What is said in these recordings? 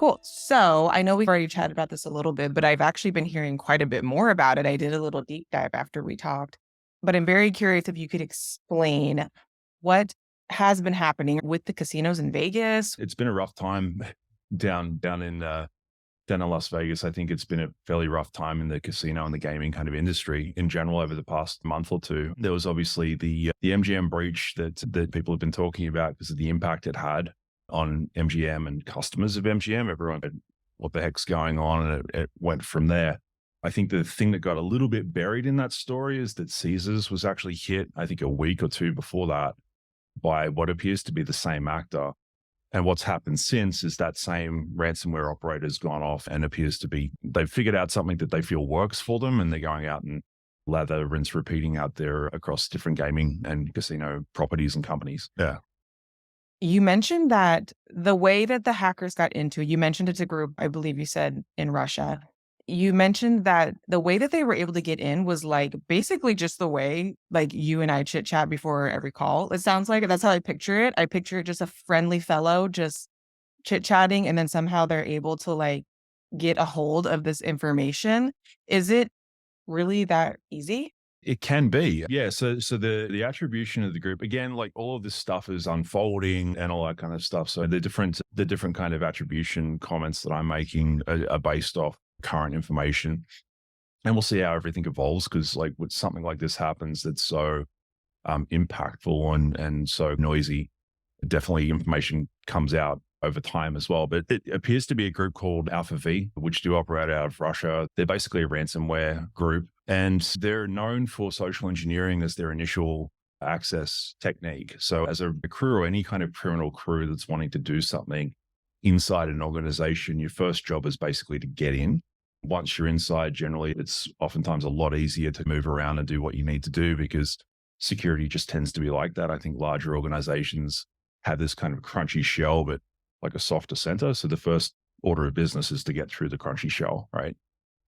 Cool. So I know we've already chatted about this a little bit, but I've actually been hearing quite a bit more about it. I did a little deep dive after we talked, but I'm very curious if you could explain what has been happening with the casinos in Vegas. It's been a rough time down in Las Vegas. I think it's been a fairly rough time in the casino and the gaming kind of industry in general over the past month or two. There was obviously the MGM breach that people have been talking about because of the impact it had on MGM and customers of MGM. Everyone said, what the heck's going on? And it went from there. I think the thing that got a little bit buried in that story is that Caesars was actually hit, I think, a week or two before that by what appears to be the same actor. And what's happened since is that same ransomware operator's gone off and appears to be, they've figured out something that they feel works for them, and they're going out and lather, rinse, repeating out there across different gaming and casino properties and companies. Yeah. You mentioned that the way that the hackers got into, you mentioned it's a group, I believe you said in Russia. You mentioned that the way that they were able to get in was like basically just the way like you and I chit chat before every call. It sounds like that's how I picture it. I picture it just a friendly fellow just chit chatting, and then somehow they're able to like get a hold of this information. Is it really that easy? It can be. Yeah. So the attribution of the group, again, like all of this stuff is unfolding and all that kind of stuff. So the different kind of attribution comments that I'm making are based off current information. And we'll see how everything evolves, because like when something like this happens that's so impactful and so noisy, definitely information comes out over time as well. But it appears to be a group called Alpha V, which do operate out of Russia. They're basically a ransomware group, and they're known for social engineering as their initial access technique. So as a crew or any kind of criminal crew that's wanting to do something inside an organization, your first job is basically to get in. Once you're inside, generally, it's oftentimes a lot easier to move around and do what you need to do, because security just tends to be like that. I think larger organizations have this kind of crunchy shell, but like a softer center. So the first order of business is to get through the crunchy shell, right?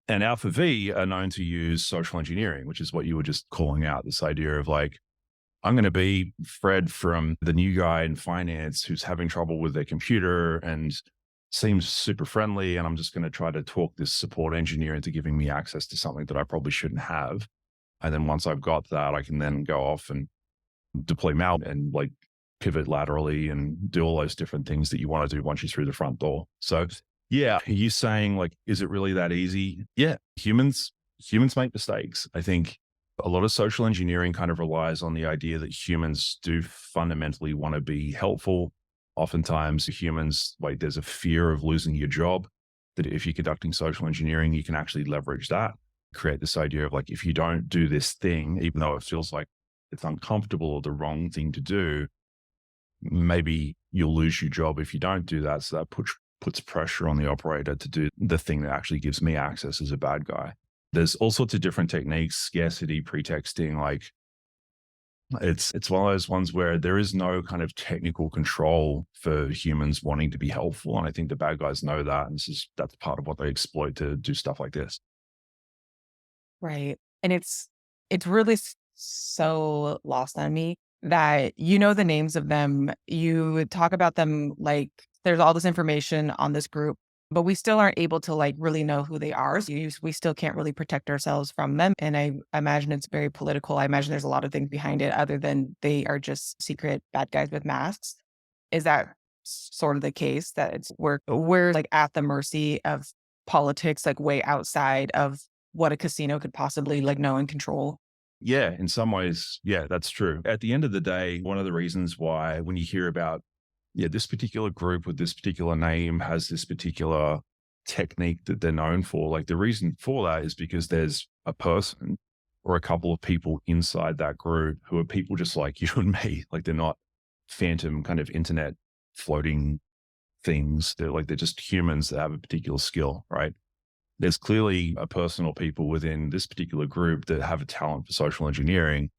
And Alpha V are known to use social engineering, which is what you were just calling out, this idea of like, I'm going to be Fred from the new guy in finance who's having trouble with their computer and seems super friendly, and I'm just going to try to talk this support engineer into giving me access to something that I probably shouldn't have. And then once I've got that, I can then go off and deploy malware and like pivot laterally and do all those different things that you want to do once you're through the front door. So yeah, are you saying like, is it really that easy? Yeah, humans make mistakes. I think a lot of social engineering kind of relies on the idea that humans do fundamentally want to be helpful. Oftentimes humans, like there's a fear of losing your job, that if you're conducting social engineering, you can actually leverage that, create this idea of like, if you don't do this thing, even though it feels like it's uncomfortable or the wrong thing to do, maybe you'll lose your job if you don't do that. So that puts pressure on the operator to do the thing that actually gives me access as a bad guy. There's all sorts of different techniques, scarcity, pretexting, like it's one of those ones where there is no kind of technical control for humans wanting to be helpful. And I think the bad guys know that. And that's part of what they exploit to do stuff like this. Right. And it's really so lost on me that you know the names of them. You talk about them like there's all this information on this group, but we still aren't able to like really know who they are. So we still can't really protect ourselves from them. And I imagine it's very political. I imagine there's a lot of things behind it other than they are just secret bad guys with masks. Is that sort of the case, that we're like at the mercy of politics, like way outside of what a casino could possibly like know and control? Yeah, in some ways, yeah, that's true. At the end of the day, one of the reasons why when you hear about, yeah, this particular group with this particular name has this particular technique that they're known for, like the reason for that is because there's a person or a couple of people inside that group who are people just like you and me. Like they're not phantom kind of internet floating things. They're just humans that have a particular skill, right? There's clearly a person or people within this particular group that have a talent for social engineering,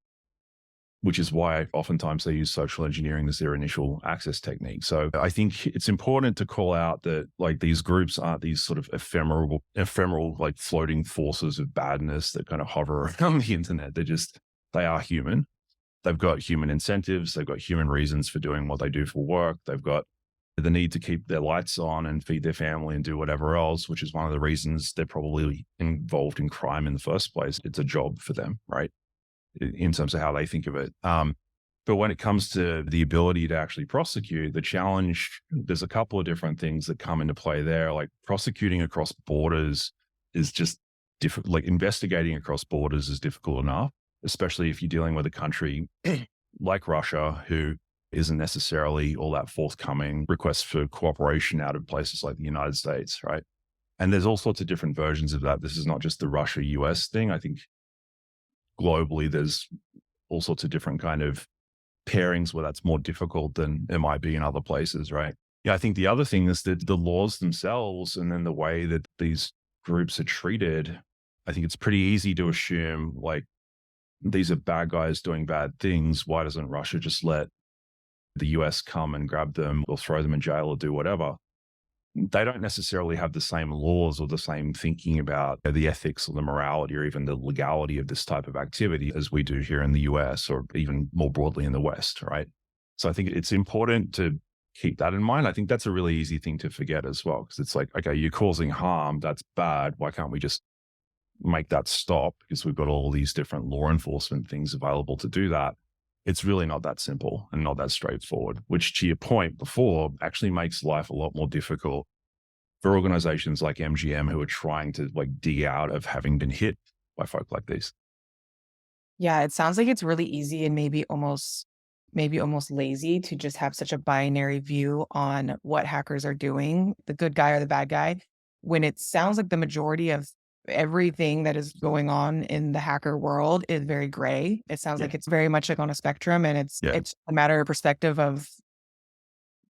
which is why oftentimes they use social engineering as their initial access technique. So I think it's important to call out that like these groups aren't these sort of ephemeral, like floating forces of badness that kind of hover around the internet. They are human. They've got human incentives. They've got human reasons for doing what they do for work. They've got the need to keep their lights on and feed their family and do whatever else, which is one of the reasons they're probably involved in crime in the first place. It's a job for them, right? In terms of how they think of it. But when it comes to the ability to actually prosecute, the challenge, there's a couple of different things that come into play there. Like prosecuting across borders is just different. Like investigating across borders is difficult enough, especially if you're dealing with a country like Russia, who isn't necessarily all that forthcoming requests for cooperation out of places like the United States, right? And there's all sorts of different versions of that. This is not just the Russia US thing. I think globally, there's all sorts of different kind of pairings where that's more difficult than it might be in other places, right? Yeah, I think the other thing is that the laws themselves and then the way that these groups are treated, I think it's pretty easy to assume like these are bad guys doing bad things. Why doesn't Russia just let the US come and grab them or throw them in jail or do whatever? They don't necessarily have the same laws or the same thinking about the ethics or the morality or even the legality of this type of activity as we do here in the US or even more broadly in the West, right? So I think it's important to keep that in mind. I think that's a really easy thing to forget as well, because it's like, okay, you're causing harm. That's bad. Why can't we just make that stop? Because we've got all these different law enforcement things available to do that. It's really not that simple and not that straightforward, which to your point before actually makes life a lot more difficult for organizations like MGM who are trying to like dig out of having been hit by folk like this. Yeah, it sounds like it's really easy and maybe almost lazy to just have such a binary view on what hackers are doing, the good guy or the bad guy, when it sounds like the majority of everything that is going on in the hacker world is very gray. It sounds Yeah. like it's very much like on a spectrum, and it's Yeah. it's a matter of perspective of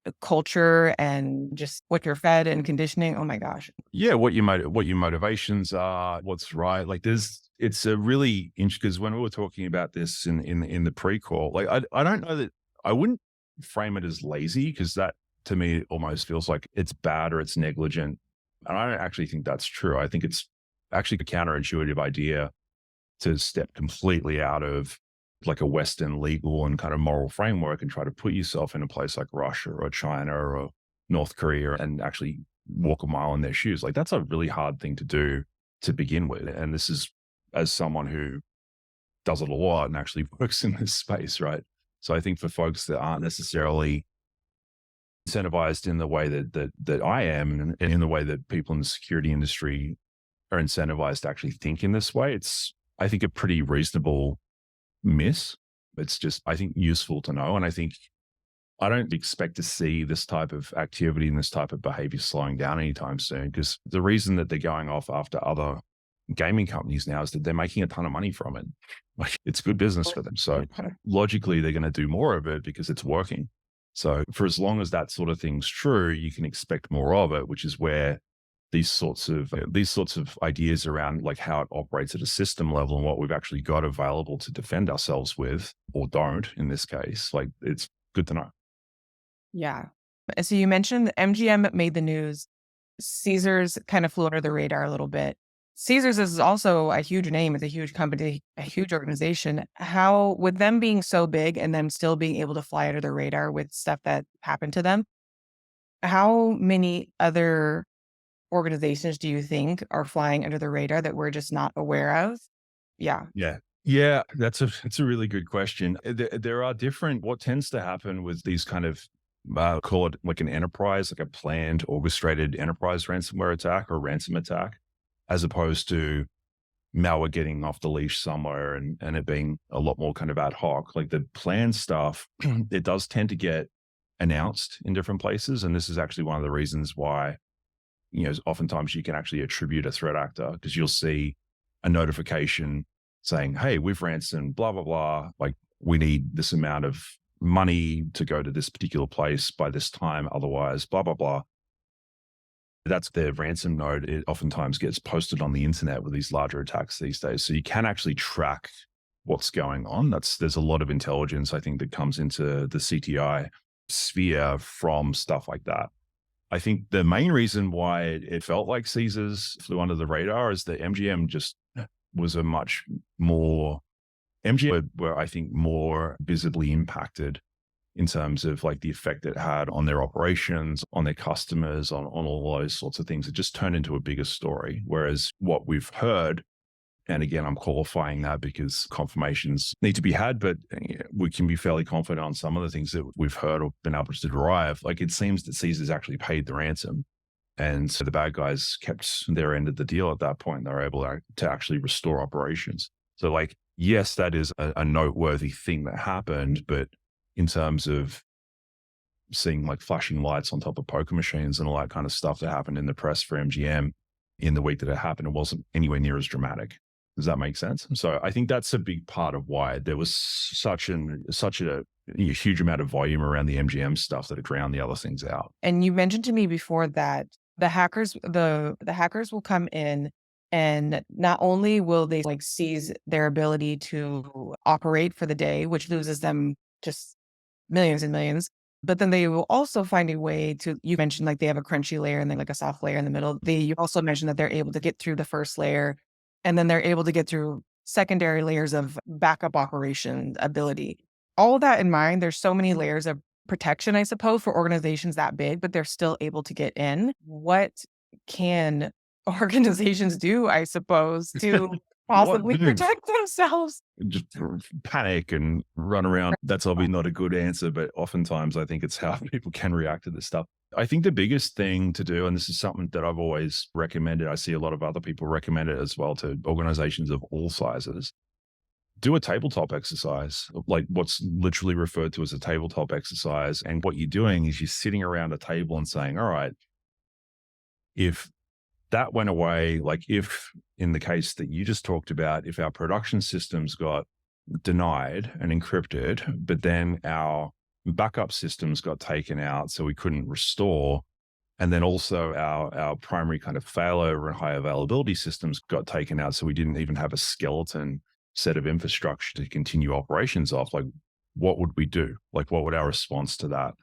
the culture and just what you're fed and conditioning. Oh my gosh. Yeah. What your motivations are, what's right. Like it's a really interesting, because when we were talking about this in the pre-call, like I don't know that I wouldn't frame it as lazy, because that to me almost feels like it's bad or it's negligent. And I don't actually think that's true. I think it's actually a counterintuitive idea to step completely out of like a Western legal and kind of moral framework and try to put yourself in a place like Russia or China or North Korea and actually walk a mile in their shoes. Like that's a really hard thing to do to begin with. And this is as someone who does it a lot and actually works in this space, right? So I think for folks that aren't necessarily incentivized in the way that I am and in the way that people in the security industry are incentivized to actually think in this way, it's I think a pretty reasonable miss. It's just, I think, useful to know. And I think I don't expect to see this type of activity and this type of behavior slowing down anytime soon, because the reason that they're going off after other gaming companies now is that they're making a ton of money from it. Like it's good business for them. So logically, they're going to do more of it because it's working. So for as long as that sort of thing's true, you can expect more of it, which is where these sorts of ideas around like how it operates at a system level and what we've actually got available to defend ourselves with, or don't in this case, like it's good to know. Yeah. So you mentioned that MGM made the news. Caesars kind of flew under the radar a little bit. Caesars is also a huge name. It's a huge company, a huge organization. How, with them being so big and them still being able to fly under the radar with stuff that happened to them, how many other organizations do you think are flying under the radar that we're just not aware of? Yeah. Yeah. Yeah, that's a really good question. There are different. What tends to happen with these kind of call it like an enterprise, like a planned, orchestrated enterprise ransomware attack or ransom attack, as opposed to malware getting off the leash somewhere and it being a lot more kind of ad hoc. Like the planned stuff, it does tend to get announced in different places, and this is actually one of the reasons why oftentimes you can actually attribute a threat actor, because you'll see a notification saying, hey, we've ransomed blah, blah, blah. Like we need this amount of money to go to this particular place by this time. Otherwise, blah, blah, blah. That's the ransom node. It oftentimes gets posted on the internet with these larger attacks these days. So you can actually track what's going on. There's a lot of intelligence, I think, that comes into the CTI sphere from stuff like that. I think the main reason why it felt like Caesars flew under the radar is that MGM just was a much more, MGM were, I think, more visibly impacted in terms of like the effect it had on their operations, on their customers, on all those sorts of things. It just turned into a bigger story. Whereas what we've heard, and again, I'm qualifying that because confirmations need to be had, but we can be fairly confident on some of the things that we've heard or been able to derive. Like it seems that Caesars actually paid the ransom. And so the bad guys kept their end of the deal at that point. They were able to actually restore operations. So like, yes, that is a noteworthy thing that happened, but in terms of seeing like flashing lights on top of poker machines and all that kind of stuff that happened in the press for MGM in the week that it happened, it wasn't anywhere near as dramatic. Does that make sense? So I think that's a big part of why there was such a huge amount of volume around the MGM stuff that it drowned the other things out. And you mentioned to me before that the hackers will come in, and not only will they like seize their ability to operate for the day, which loses them just millions and millions, but then they will also find a way to, you mentioned like they have a crunchy layer and then like a soft layer in the middle. You also mentioned that they're able to get through the first layer, and then they're able to get through secondary layers of backup operation ability. All of that in mind, there's so many layers of protection, I suppose, for organizations that big, but they're still able to get in. What can organizations do, I suppose, to What possibly do? protect themselves? Just panic and run around. That's obviously not a good answer, but oftentimes I think it's how people can react to this stuff. I think the biggest thing to do, and this is something that I've always recommended, I see a lot of other people recommend it as well to organizations of all sizes, do a tabletop exercise, like what's literally referred to as a tabletop exercise. And what you're doing is you're sitting around a table and saying, all right, if that went away, like if in the case that you just talked about, if our production systems got denied and encrypted, but then our backup systems got taken out so we couldn't restore, and then also our primary kind of failover and high availability systems got taken out so we didn't even have a skeleton set of infrastructure to continue operations off, like what would we do? Like what would our response to that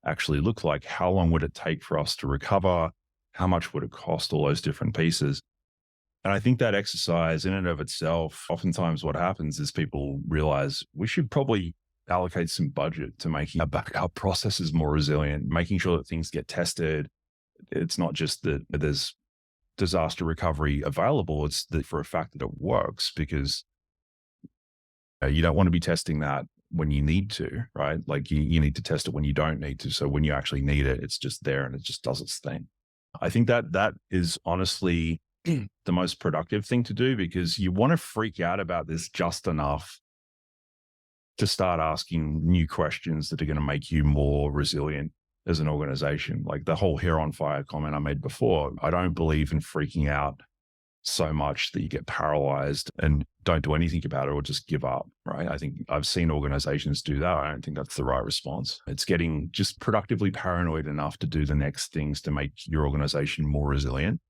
actually look like? How long would it take for us to recover? How much would it cost? All those different pieces. And I think that exercise in and of itself, oftentimes what happens is people realize we should probably allocate some budget to making our backup processes more resilient, making sure that things get tested. It's not just that there's disaster recovery available, it's that for a fact that it works, because you don't want to be testing that when you need to, right? Like you need to test it when you don't need to. So when you actually need it, it's just there and it just does its thing. I think that is honestly the most productive thing to do, because you want to freak out about this just enough to start asking new questions that are going to make you more resilient as an organization. Like the whole hair on fire comment I made before, I don't believe in freaking out so much that you get paralyzed and don't do anything about it or just give up, right? I think I've seen organizations do that. I don't think that's the right response. It's getting just productively paranoid enough to do the next things to make your organization more resilient.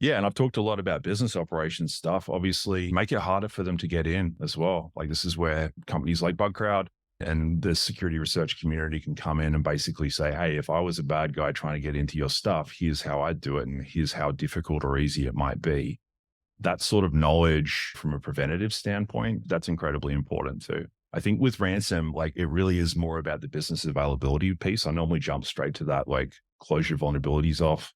Yeah, and I've talked a lot about business operations stuff. Obviously, make it harder for them to get in as well. Like this is where companies like Bugcrowd and the security research community can come in and basically say, hey, if I was a bad guy trying to get into your stuff, here's how I'd do it. And here's how difficult or easy it might be. That sort of knowledge from a preventative standpoint, that's incredibly important too. I think with ransom, like it really is more about the business availability piece. I normally jump straight to that, like close your vulnerabilities off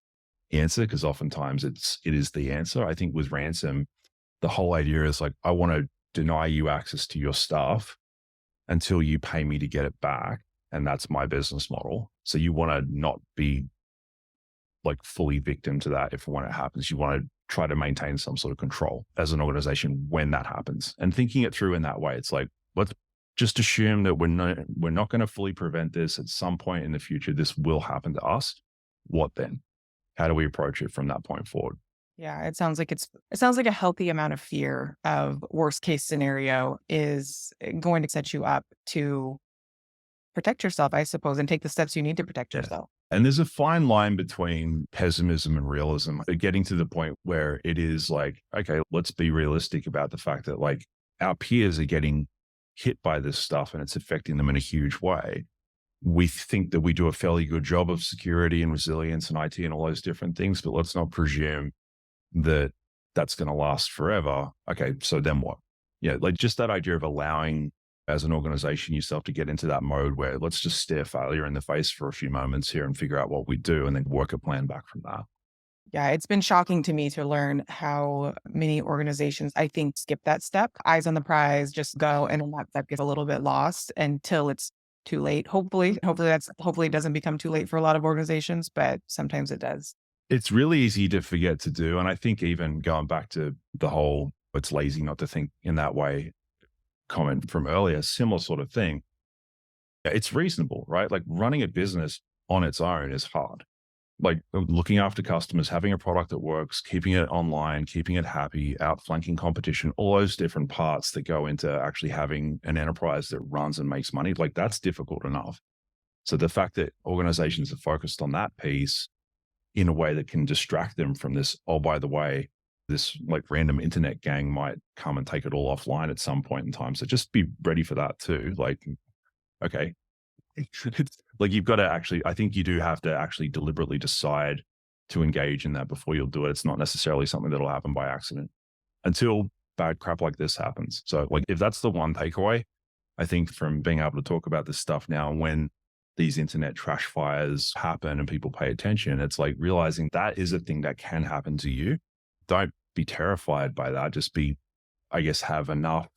answer, because oftentimes it is the answer. I think with ransom, the whole idea is like, I want to deny you access to your stuff until you pay me to get it back. And that's my business model. So you want to not be like fully victim to that. If when it happens, you want to try to maintain some sort of control as an organization when that happens. And thinking it through in that way, it's like, let's just assume that we're not going to fully prevent this. At some point in the future, this will happen to us. What then? How do we approach it from that point forward? Yeah, it sounds like a healthy amount of fear of worst case scenario is going to set you up to protect yourself, I suppose, and take the steps you need to protect Yeah. yourself. And there's a fine line between pessimism and realism, getting to the point where it is like, okay, let's be realistic about the fact that like our peers are getting hit by this stuff and it's affecting them in a huge way. We think that we do a fairly good job of security and resilience and IT and all those different things, but let's not presume that that's going to last forever. Okay, so then what? Yeah, like just that idea of allowing as an organization yourself to get into that mode where let's just stare failure in the face for a few moments here and figure out what we do and then work a plan back from that. Yeah, it's been shocking to me to learn how many organizations, I think, skip that step. Eyes on the prize, just go, and then that step gets a little bit lost until it's too late. Hopefully it doesn't become too late for a lot of organizations, but sometimes it does. It's really easy to forget to do. And I think even going back to the whole it's lazy not to think in that way comment from earlier, similar sort of thing. It's reasonable, right? Like running a business on its own is hard. Like looking after customers, having a product that works, keeping it online, keeping it happy, outflanking competition, all those different parts that go into actually having an enterprise that runs and makes money, like that's difficult enough. So the fact that organizations are focused on that piece in a way that can distract them from this, oh, by the way, this like random internet gang might come and take it all offline at some point in time. So just be ready for that too. Like, okay, it's like you've got to actually, I think you do have to actually deliberately decide to engage in that before you'll do it. It's not necessarily something that'll happen by accident until bad crap like this happens. So, like, if that's the one takeaway, I think from being able to talk about this stuff now, when these internet trash fires happen and people pay attention, it's like realizing that is a thing that can happen to you. Don't be terrified by that. Just be, I guess, have enough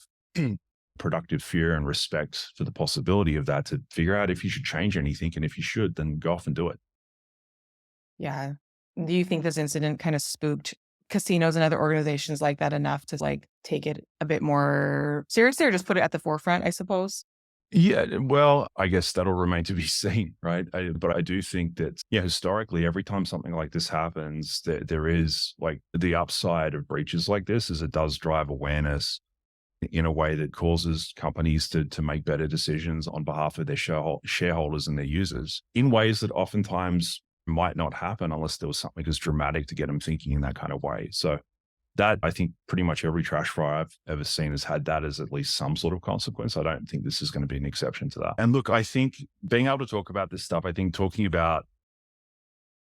productive fear and respect for the possibility of that to figure out if you should change anything. And if you should, then go off and do it. Yeah. Do you think this incident kind of spooked casinos and other organizations like that enough to like take it a bit more seriously or just put it at the forefront, I suppose? Yeah, well, I guess that'll remain to be seen, right? But I do think that, yeah, historically, every time something like this happens, there is like the upside of breaches like this is it does drive awareness in a way that causes companies to make better decisions on behalf of their shareholders and their users in ways that oftentimes might not happen unless there was something as dramatic to get them thinking in that kind of way. So that I think pretty much every trash fire I've ever seen has had that as at least some sort of consequence. I don't think this is going to be an exception to that. And look, I think being able to talk about this stuff, I think talking about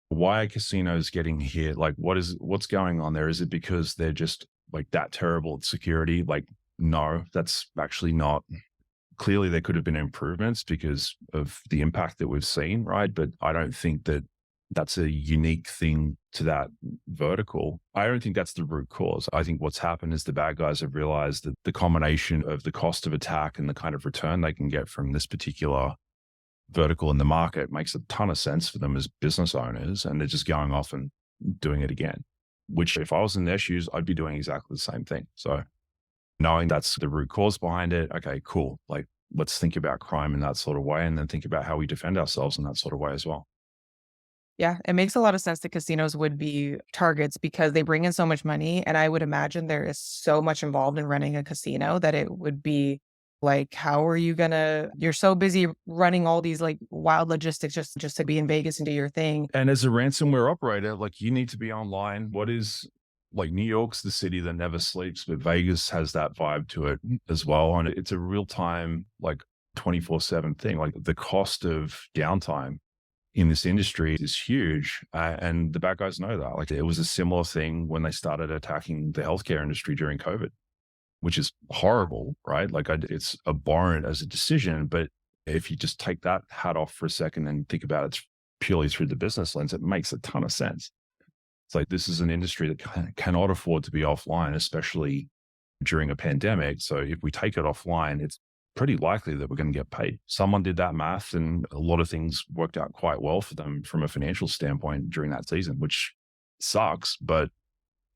why are casinos getting hit, like what's going on there? Is it because they're just like that terrible at security? Like, no, that's actually not. Clearly, there could have been improvements because of the impact that we've seen, right? But I don't think that that's a unique thing to that vertical. I don't think that's the root cause. I think what's happened is the bad guys have realized that the combination of the cost of attack and the kind of return they can get from this particular vertical in the market makes a ton of sense for them as business owners. And they're just going off and doing it again, which if I was in their shoes, I'd be doing exactly the same thing. So knowing that's the root cause behind it, okay, cool. Like, let's think about crime in that sort of way and then think about how we defend ourselves in that sort of way as well. Yeah, it makes a lot of sense that casinos would be targets because they bring in so much money. And I would imagine there is so much involved in running a casino that it would be like, how are you gonna, you're so busy running all these like wild logistics just to be in Vegas and do your thing. And as a ransomware operator, like you need to be online. What is like New York's the city that never sleeps, but Vegas has that vibe to it as well. And it's a real time, like 24/7 thing. Like the cost of downtime in this industry is huge. And the bad guys know that. Like it was a similar thing when they started attacking the healthcare industry during COVID, which is horrible, right? Like it's abhorrent as a decision. But if you just take that hat off for a second and think about it purely through the business lens, it makes a ton of sense. It's like this is an industry that cannot afford to be offline, especially during a pandemic. So if we take it offline, it's pretty likely that we're going to get paid. Someone did that math and a lot of things worked out quite well for them from a financial standpoint during that season, which sucks. But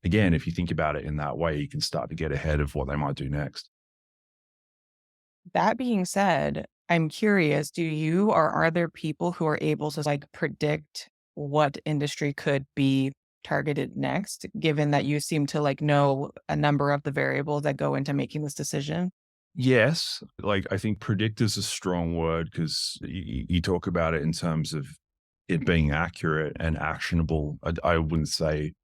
again, if you think about it in that way, you can start to get ahead of what they might do next. That being said, I'm curious, do you or are there people who are able to like predict what industry could be targeted next, given that you seem to like know a number of the variables that go into making this decision? Yes, like I think predict is a strong word because you talk about it in terms of it being accurate and actionable. I wouldn't say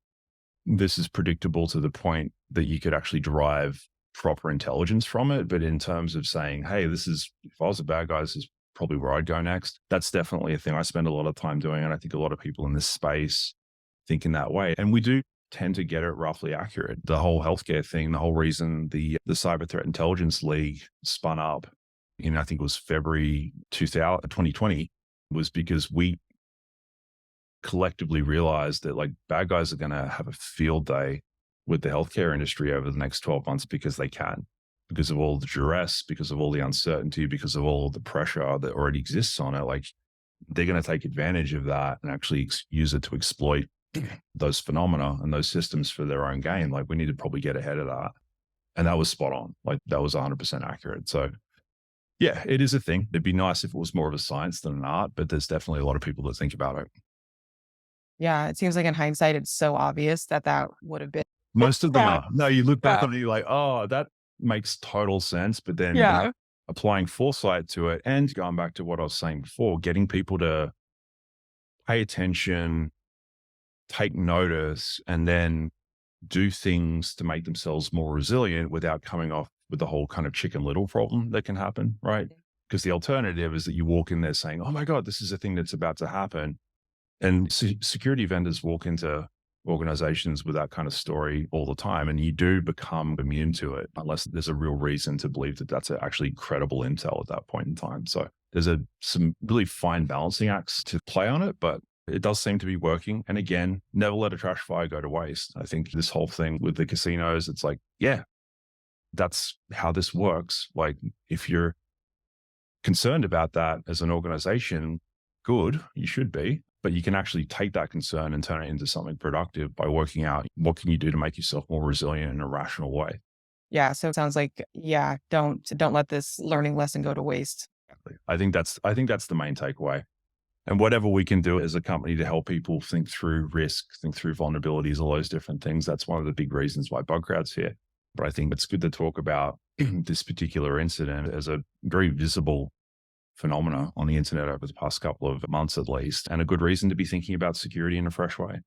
this is predictable to the point that you could actually derive proper intelligence from it. But in terms of saying, hey, this is, if I was a bad guy, this is probably where I'd go next. That's definitely a thing I spend a lot of time doing. And I think a lot of people in this space think in that way. And we do tend to get it roughly accurate. The whole healthcare thing, the whole reason the Cyber Threat Intelligence League spun up in, I think it was February 2020, was because we collectively realized that like bad guys are going to have a field day with the healthcare industry over the next 12 months because they can, because of all the duress, because of all the uncertainty, because of all the pressure that already exists on it. Like they're going to take advantage of that and actually use it to exploit those phenomena and those systems for their own gain. Like we need to probably get ahead of that. And that was spot on. Like that was 100% accurate. So yeah, it is a thing. It'd be nice if it was more of a science than an art, but there's definitely a lot of people that think about it. Yeah, it seems like in hindsight, it's so obvious that that would have been Most of them bad. are. No, you look back Yeah. on it, you're like, oh, that makes total sense. But then Yeah. applying foresight to it and going back to what I was saying before, getting people to pay attention, take notice, and then do things to make themselves more resilient without coming off with the whole kind of chicken little problem that can happen, right? Because the alternative is that you walk in there saying, oh my God, this is a thing that's about to happen. And security vendors walk into organizations with that kind of story all the time, and you do become immune to it unless there's a real reason to believe that that's actually credible intel at that point in time. So there's some really fine balancing acts to play on it, but it does seem to be working. And again, never let a trash fire go to waste. I think this whole thing with the casinos, it's like, yeah, that's how this works. Like if you're concerned about that as an organization, good, you should be, but you can actually take that concern and turn it into something productive by working out what can you do to make yourself more resilient in a rational way. Yeah, so it sounds like, yeah, don't let this learning lesson go to waste. Exactly. I think that's the main takeaway. And whatever we can do as a company to help people think through risk, think through vulnerabilities, all those different things, that's one of the big reasons why Bugcrowd's here. But I think it's good to talk about this particular incident as a very visible phenomena on the internet over the past couple of months at least, and a good reason to be thinking about security in a fresh way.